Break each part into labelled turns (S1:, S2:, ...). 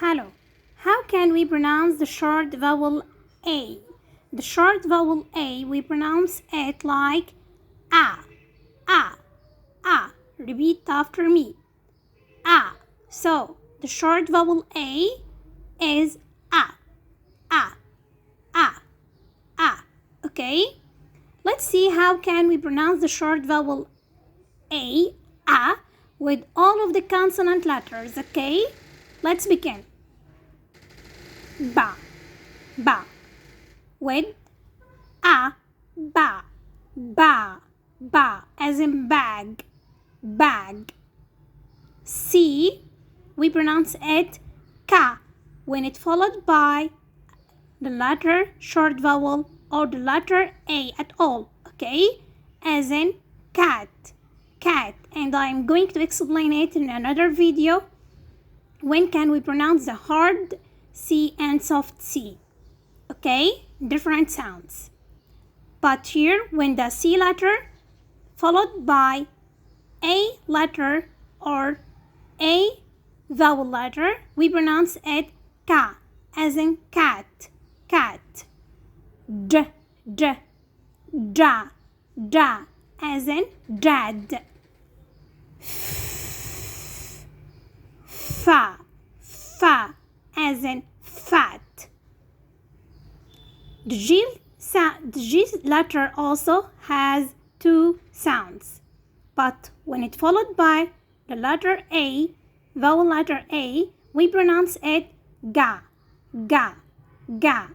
S1: Hello. How can we pronounce the short vowel A? The short vowel A, we pronounce it like A, A, A. Repeat after me. A. So, the short vowel A is A, A, A, A. Okay? Let's see how can we pronounce the short vowel A, with all of the consonant letters, okay? Let's begin. Ba, ba. With A, ba, ba, ba, as in bag, bag. C, we pronounce it ka when it's followed by the letter short vowel or the letter A at all, okay? As in cat, cat. And I'm going to explain it in another video. When can we pronounce the hard C and soft C? Okay? Different sounds. But here, when the C letter followed by A letter or A vowel letter, we pronounce it ka, as in cat, cat. D, d, da, da, as in dad. Fa, fa, as in fat. The G letter also has two sounds, but when it's followed by the letter A, vowel letter A, we pronounce it ga, ga, ga,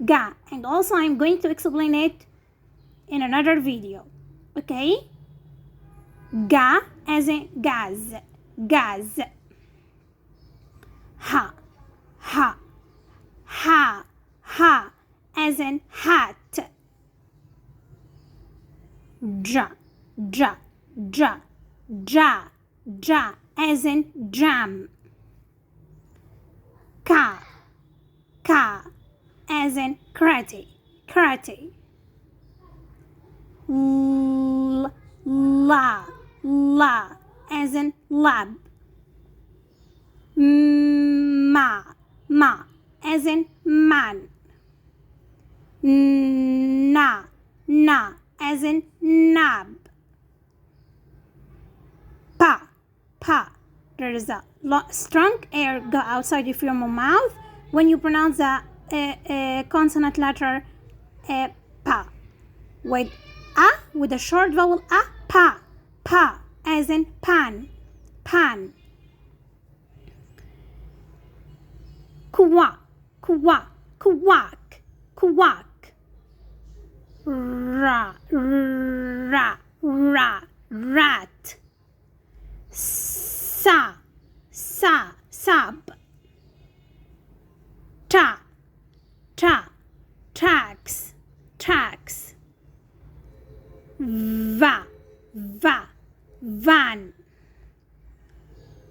S1: ga. And also I'm going to explain it in another video, okay? Ga, as in gas, gas. Ha, ha, ha, ha, as in hat. Ja, ja, ja, ja, ja, as in jam. Ka, ka, as in karate, karate. La, la, as in lab. Ma, ma, as in man. Na, na, as in nab. Pa, pa. There is a strong air go outside of your mouth when you pronounce the consonant letter pa. With a, with a short vowel a, pa, pa, as in pan, pan. Kwa, kwa, quack, quack. Ra, ra, ra, rat. Sa, sa, sab. Ta, ta, tax, tax. Va, va, van.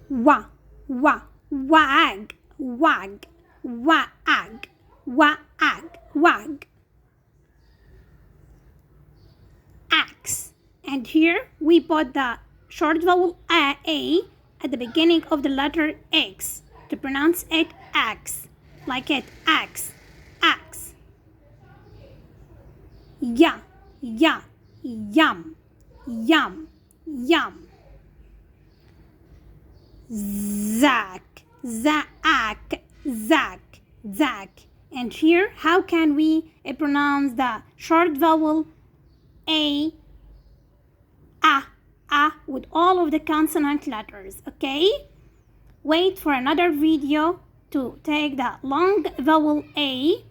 S1: Wa, wa, wag, wag, wag, wag, wag. Axe. And here we put the short vowel A at the beginning of the letter X to pronounce it axe, like it, axe, axe. Ya, ya, yum, yum, yum. Zack, zack, zack, zack. And here, how can we pronounce the short vowel A, with all of the consonant letters, okay? Wait for another video to take the long vowel A.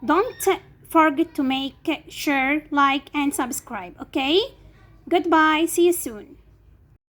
S1: Don't forget to make, share, like, and subscribe, okay? Goodbye. See you soon.